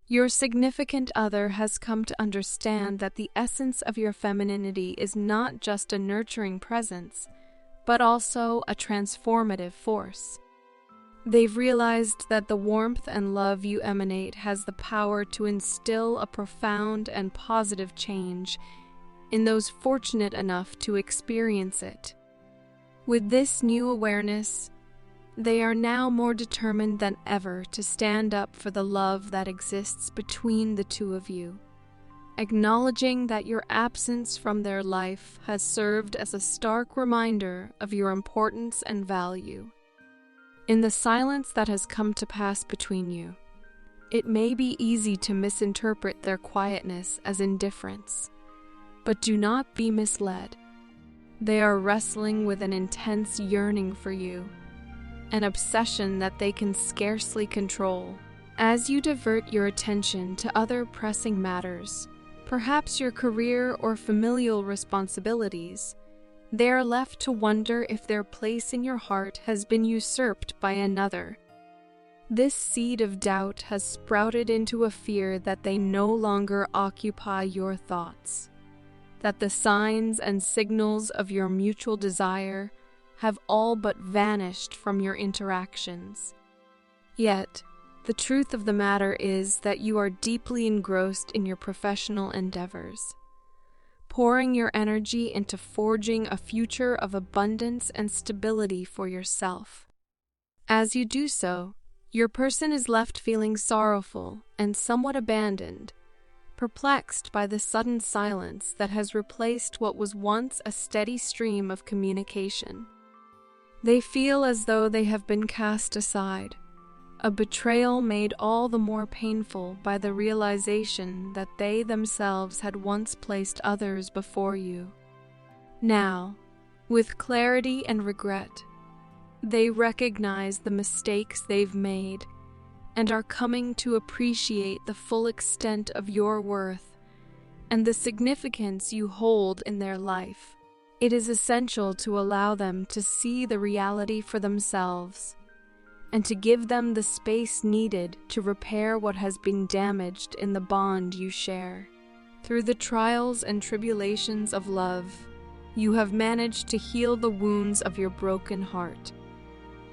Your significant other has come to understand that the essence of your femininity is not just a nurturing presence, but also a transformative force. They've realized that the warmth and love you emanate has the power to instill a profound and positive change in those fortunate enough to experience it. With this new awareness, they are now more determined than ever to stand up for the love that exists between the two of you, acknowledging that your absence from their life has served as a stark reminder of your importance and value. In the silence that has come to pass between you, it may be easy to misinterpret their quietness as indifference, but do not be misled. They are wrestling with an intense yearning for you, an obsession that they can scarcely control. As you divert your attention to other pressing matters, perhaps your career or familial responsibilities, they are left to wonder if their place in your heart has been usurped by another. This seed of doubt has sprouted into a fear that they no longer occupy your thoughts, that the signs and signals of your mutual desire have all but vanished from your interactions. Yet, the truth of the matter is that you are deeply engrossed in your professional endeavors, pouring your energy into forging a future of abundance and stability for yourself. As you do so, your person is left feeling sorrowful and somewhat abandoned, perplexed by the sudden silence that has replaced what was once a steady stream of communication. They feel as though they have been cast aside, a betrayal made all the more painful by the realization that they themselves had once placed others before you. Now, with clarity and regret, they recognize the mistakes they've made and are coming to appreciate the full extent of your worth and the significance you hold in their life. It is essential to allow them to see the reality for themselves and to give them the space needed to repair what has been damaged in the bond you share. Through the trials and tribulations of love, you have managed to heal the wounds of your broken heart.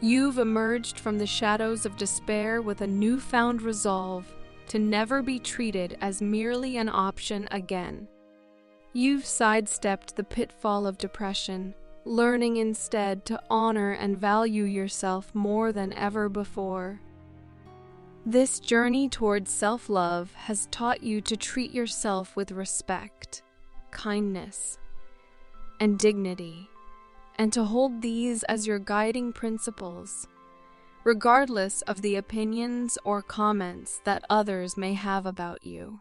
You've emerged from the shadows of despair with a newfound resolve to never be treated as merely an option again. You've sidestepped the pitfall of depression, learning instead to honor and value yourself more than ever before. This journey towards self-love has taught you to treat yourself with respect, kindness, and dignity, and to hold these as your guiding principles, regardless of the opinions or comments that others may have about you.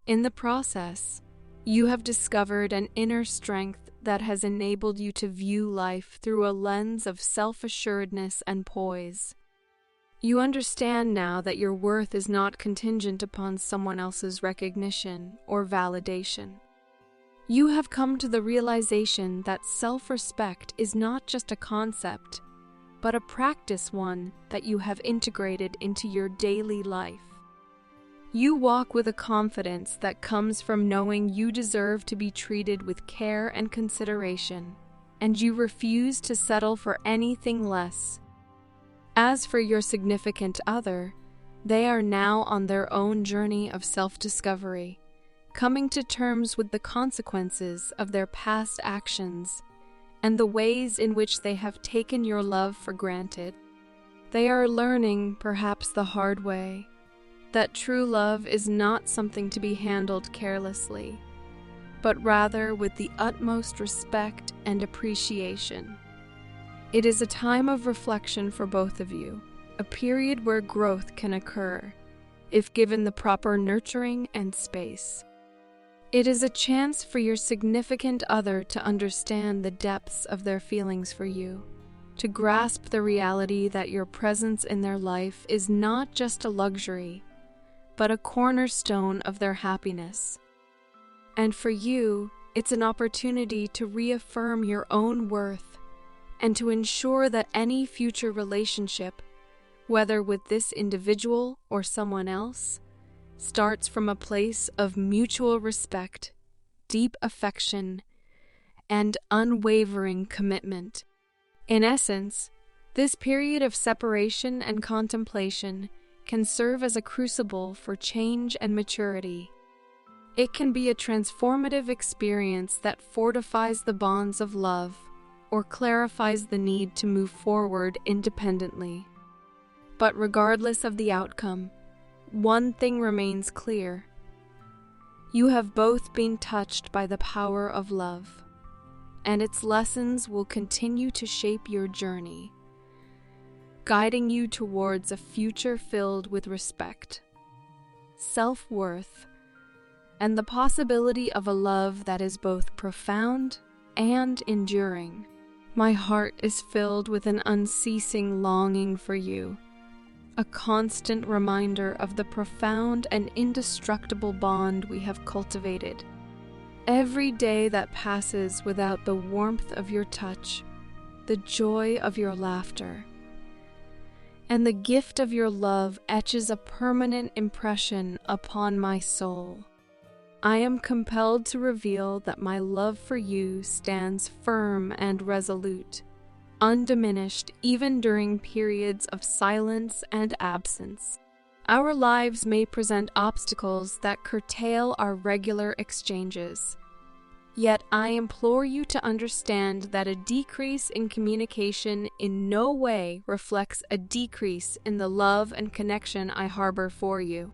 In the process, you have discovered an inner strength that has enabled you to view life through a lens of self-assuredness and poise. You understand now that your worth is not contingent upon someone else's recognition or validation. You have come to the realization that self-respect is not just a concept, but a practice one that you have integrated into your daily life. You walk with a confidence that comes from knowing you deserve to be treated with care and consideration, and you refuse to settle for anything less. As for your significant other, they are now on their own journey of self-discovery, coming to terms with the consequences of their past actions and the ways in which they have taken your love for granted. They are learning, perhaps the hard way, that true love is not something to be handled carelessly, but rather with the utmost respect and appreciation. It is a time of reflection for both of you, a period where growth can occur, if given the proper nurturing and space. It is a chance for your significant other to understand the depths of their feelings for you, to grasp the reality that your presence in their life is not just a luxury, but a cornerstone of their happiness. And for you, it's an opportunity to reaffirm your own worth and to ensure that any future relationship, whether with this individual or someone else, starts from a place of mutual respect, deep affection, and unwavering commitment. In essence, this period of separation and contemplation can serve as a crucible for change and maturity. It can be a transformative experience that fortifies the bonds of love or clarifies the need to move forward independently. But regardless of the outcome, one thing remains clear. You have both been touched by the power of love, and its lessons will continue to shape your journey, guiding you towards a future filled with respect, self-worth, and the possibility of a love that is both profound and enduring. My heart is filled with an unceasing longing for you, a constant reminder of the profound and indestructible bond we have cultivated. Every day that passes without the warmth of your touch, the joy of your laughter, and the gift of your love etches a permanent impression upon my soul. I am compelled to reveal that my love for you stands firm and resolute, undiminished even during periods of silence and absence. Our lives may present obstacles that curtail our regular exchanges. Yet I implore you to understand that a decrease in communication in no way reflects a decrease in the love and connection I harbor for you.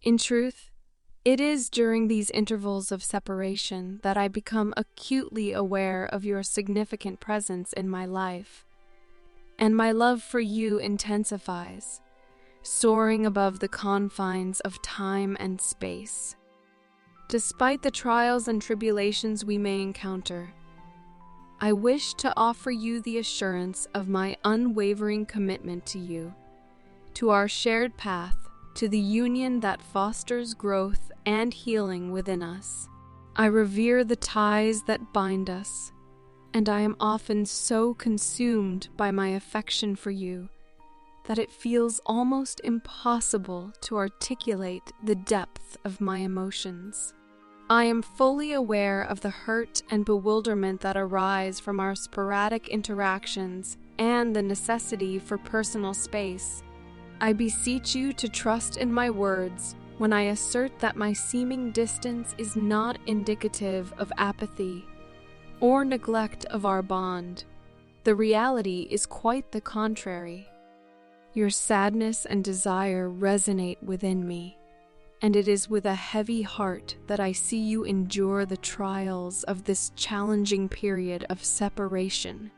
In truth, it is during these intervals of separation that I become acutely aware of your significant presence in my life, and my love for you intensifies, soaring above the confines of time and space. Despite the trials and tribulations we may encounter, I wish to offer you the assurance of my unwavering commitment to you, to our shared path, to the union that fosters growth and healing within us. I revere the ties that bind us, and I am often so consumed by my affection for you that it feels almost impossible to articulate the depth of my emotions. I am fully aware of the hurt and bewilderment that arise from our sporadic interactions and the necessity for personal space. I beseech you to trust in my words when I assert that my seeming distance is not indicative of apathy or neglect of our bond. The reality is quite the contrary. Your sadness and desire resonate within me, and it is with a heavy heart that I see you endure the trials of this challenging period of separation.